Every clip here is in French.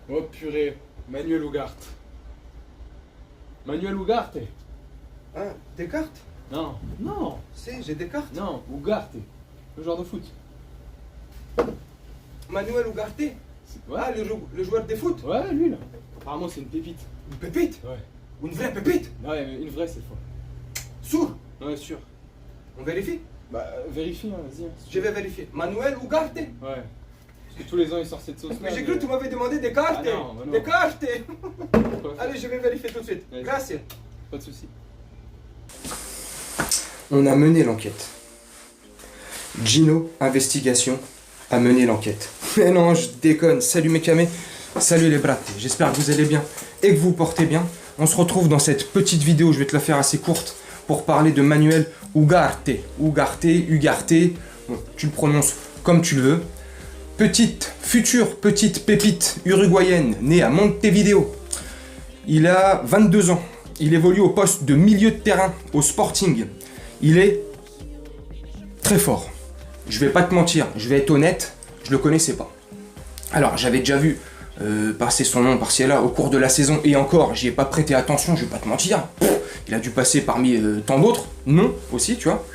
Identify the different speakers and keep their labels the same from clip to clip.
Speaker 1: Oh purée, Manuel Ugarte. Manuel Ugarte.
Speaker 2: Ah, des cartes?
Speaker 1: Non, non,
Speaker 2: Si, j'ai des cartes.
Speaker 1: non, Ugarte. Le joueur de foot.
Speaker 2: Manuel Ugarte.
Speaker 1: Ouais,
Speaker 2: Ah, le joueur de foot.
Speaker 1: ouais, lui là. Apparemment, c'est une pépite.
Speaker 2: Une pépite.
Speaker 1: Ouais.
Speaker 2: Une vraie pépite.
Speaker 1: Ouais, mais une vraie cette fois.
Speaker 2: Sûr.
Speaker 1: Ouais, sûr.
Speaker 2: On vérifie?
Speaker 1: Bah, vérifie, hein, vas-y. Si tu
Speaker 2: Je vais vérifier. Manuel Ugarte.
Speaker 1: veux. Ouais. Parce que tous les ans, il sort cette sauce-là.
Speaker 2: Mais j'ai cru que tu m'avais demandé des cartes.
Speaker 1: Ah non, bah non.
Speaker 2: Des cartes.
Speaker 1: Allez,
Speaker 2: Allez, je vais vérifier tout de suite.
Speaker 1: Vas-y.
Speaker 2: Gracias.
Speaker 1: pas de soucis.
Speaker 2: On a mené l'enquête. Gino Investigation a mené l'enquête. Mais non, je déconne. Salut mes camés, salut les bratés. J'espère que vous allez bien et que vous vous portez bien. On se retrouve dans cette petite vidéo, je vais te la faire assez courte, pour parler de Manuel Ugarte. Ugarte, bon, tu le prononces comme tu le veux. Future petite pépite uruguayenne, née à Montevideo. Il a 22 ans. Il évolue au poste de milieu de terrain au Sporting. Il est très fort. Je vais pas te mentir, je vais être honnête, je le connaissais pas. Alors, j'avais déjà vu passer son nom par-ci et là au cours de la saison, et encore, j'y ai pas prêté attention, je vais pas te mentir. Il a dû passer parmi tant d'autres, non, aussi, tu vois.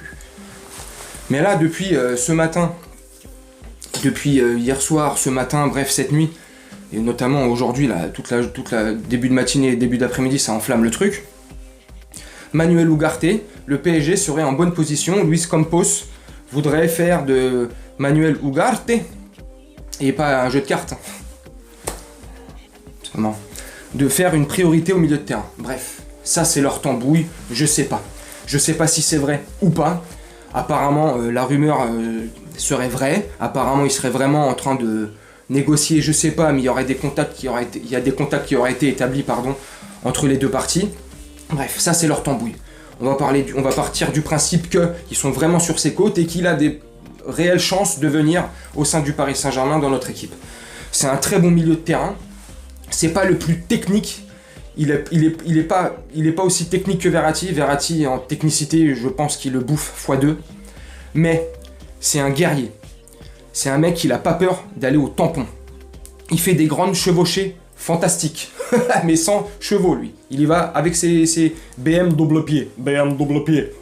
Speaker 2: Mais là, depuis ce matin, depuis hier soir, ce matin, bref, cette nuit, et notamment aujourd'hui, là, toute la début de matinée et début d'après-midi, ça enflamme le truc. Manuel Ugarte, le PSG serait en bonne position. Luis Campos voudrait faire de Manuel Ugarte, et pas un jeu de cartes, vraiment, de faire une priorité au milieu de terrain. Bref, ça c'est leur tambouille, je sais pas. Je sais pas si c'est vrai ou pas. Apparemment, la rumeur serait vraie. Apparemment, il serait vraiment en train de négocier, je sais pas, mais il y aurait des contacts qui auraient été, il y a des contacts qui auraient été établis, pardon, entre les deux parties. Bref, ça c'est leur tambouille. On va partir du principe qu'ils sont vraiment sur ses côtes et qu'il a des réelles chances de venir au sein du Paris Saint-Germain dans notre équipe. C'est un très bon milieu de terrain. C'est pas le plus technique. Il est pas aussi technique que Verratti. Verratti, en technicité, je pense qu'il le bouffe x2. Mais c'est un guerrier. C'est un mec qui n'a pas peur d'aller au tampon. Il fait des grandes chevauchées fantastiques. Mais sans chevaux, lui. Il y va avec ses BM double pied. BM double pied.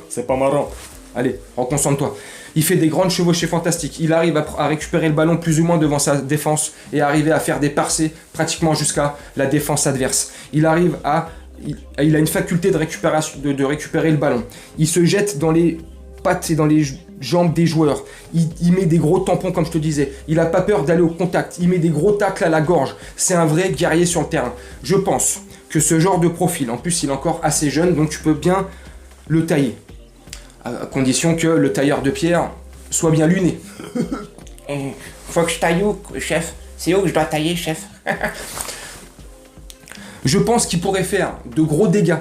Speaker 2: C'est pas marrant. Allez, reconcentre-toi. Il fait des grandes chevauchées fantastiques. Il arrive à récupérer le ballon plus ou moins devant sa défense et arriver à faire des percées pratiquement jusqu'à la défense adverse. Il a une faculté de récupération, de récupérer le ballon. Il se jette dans les pattes et dans les jambes des joueurs. Il met des gros tampons, comme je te disais. Il n'a pas peur d'aller au contact. Il met des gros tacles à la gorge. C'est un vrai guerrier sur le terrain. Je pense que ce genre de profil, en plus il est encore assez jeune, donc tu peux bien le tailler. À condition que le tailleur de pierre soit bien luné.
Speaker 3: Faut que je taille où, chef? C'est où que je dois tailler, chef?
Speaker 2: Je pense qu'il pourrait faire de gros dégâts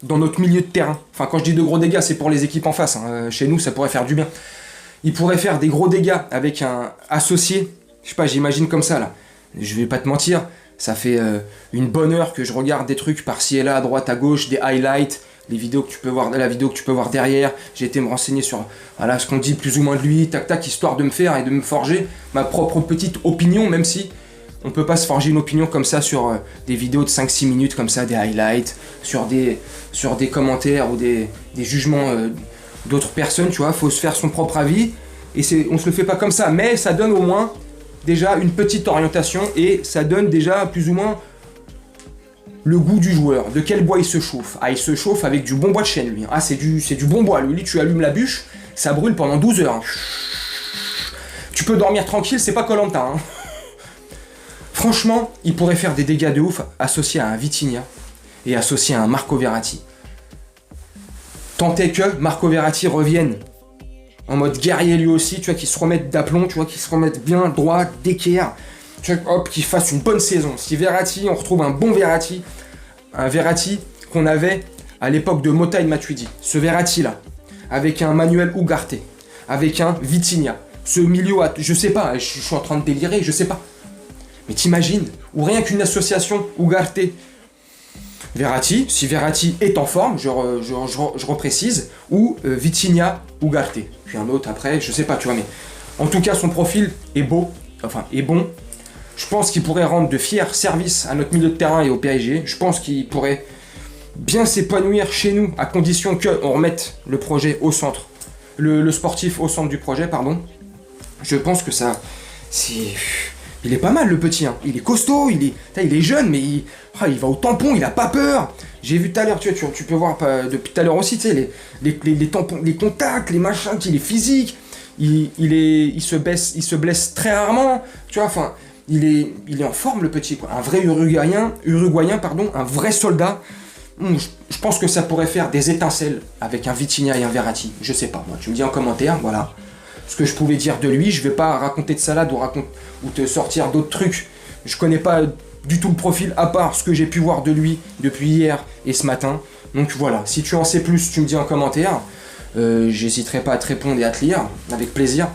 Speaker 2: dans notre milieu de terrain. Enfin, quand je dis de gros dégâts, c'est pour les équipes en face. Hein. Chez nous, ça pourrait faire du bien. Il pourrait faire des gros dégâts avec un associé. Je sais pas, j'imagine comme ça, là. Je vais pas te mentir, ça fait une bonne heure que je regarde des trucs par-ci et là, à droite, à gauche, des highlights, les vidéos que tu peux voir, la vidéo que tu peux voir derrière. J'ai été me renseigner sur voilà, ce qu'on dit plus ou moins de lui, tac tac, histoire de me faire et de me forger ma propre petite opinion, même si on peut pas se forger une opinion comme ça sur des vidéos de 5-6 minutes comme ça, des highlights, sur des commentaires ou des jugements d'autres personnes, tu vois. Faut se faire son propre avis et on se le fait pas comme ça, mais ça donne au moins déjà une petite orientation et ça donne déjà plus ou moins le goût du joueur. De quel bois il se chauffe? Ah, il se chauffe avec du bon bois de chêne, lui. Ah, c'est du bon bois. Lui, tu allumes la bûche, ça brûle pendant 12 heures. Hein. Tu peux dormir tranquille, c'est pas Koh-Lanta. Hein. Franchement, il pourrait faire des dégâts de ouf associé à un Vitinha et associé à un Marco Verratti. Tant est que Marco Verratti revienne en mode guerrier lui aussi, tu vois, qu'il se remette d'aplomb, tu vois, qu'il se remette bien droit, d'équerre. Tu vois, hop, qu'il fasse une bonne saison. Si Verratti, on retrouve un bon Verratti, un Verratti qu'on avait à l'époque de Mota et Matuidi. Ce Verratti-là, avec un Manuel Ugarte, avec un Vitinha. Ce milieu, je sais pas, je suis en train de délirer, je sais pas. Mais t'imagines, ou rien qu'une association Ugarte Verratti, si Verratti est en forme, je reprécise, ou Vitinha Ugarte. Puis un autre après, je sais pas, tu vois, mais en tout cas, son profil est beau, enfin, est bon. Je pense qu'il pourrait rendre de fiers services à notre milieu de terrain et au PSG. Je pense qu'il pourrait bien s'épanouir chez nous, à condition qu'on remette le projet au centre. Le sportif au centre du projet, pardon. Je pense que ça... Il est pas mal, le petit. Hein. Il est costaud, il est jeune, mais il va au tampon, il a pas peur. J'ai vu tout à l'heure, tu peux voir depuis tout à l'heure aussi, tu sais, les tampons, les contacts, les machins, il est physique. Il se blesse très rarement. Tu vois, enfin... Il est en forme, le petit, quoi. Un vrai Uruguayen, un vrai soldat. Je pense que ça pourrait faire des étincelles avec un Vitinha et un Verratti. Je sais pas, moi. Tu me dis en commentaire, voilà. Ce que je pouvais dire de lui. Je vais pas raconter de salade ou te sortir d'autres trucs. Je connais pas du tout le profil, à part ce que j'ai pu voir de lui depuis hier et ce matin. Donc voilà, si tu en sais plus, tu me dis en commentaire. J'hésiterai pas à te répondre et à te lire, avec plaisir.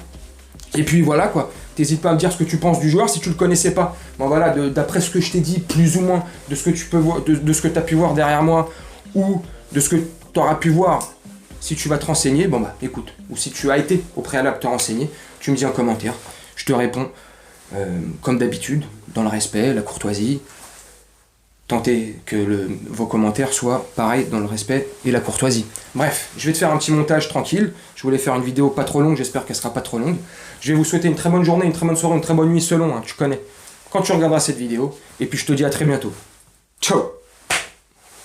Speaker 2: Et puis voilà, quoi. T'hésites pas à me dire ce que tu penses du joueur si tu le connaissais pas. Bon voilà, d'après ce que je t'ai dit, plus ou moins, de ce que tu peux voir, de ce que tu as pu voir derrière moi, ou de ce que tu auras pu voir si tu vas te renseigner, bon bah écoute, ou si tu as été au préalable te renseigner, tu me dis en commentaire, je te réponds comme d'habitude, dans le respect, la courtoisie. Tenter que vos commentaires soient pareils dans le respect et la courtoisie. Bref, je vais te faire un petit montage tranquille. Je voulais faire une vidéo pas trop longue, j'espère qu'elle sera pas trop longue. Je vais vous souhaiter une très bonne journée, une très bonne soirée, une très bonne nuit selon, hein, tu connais. Quand tu regarderas cette vidéo, et puis je te dis à très bientôt. Ciao!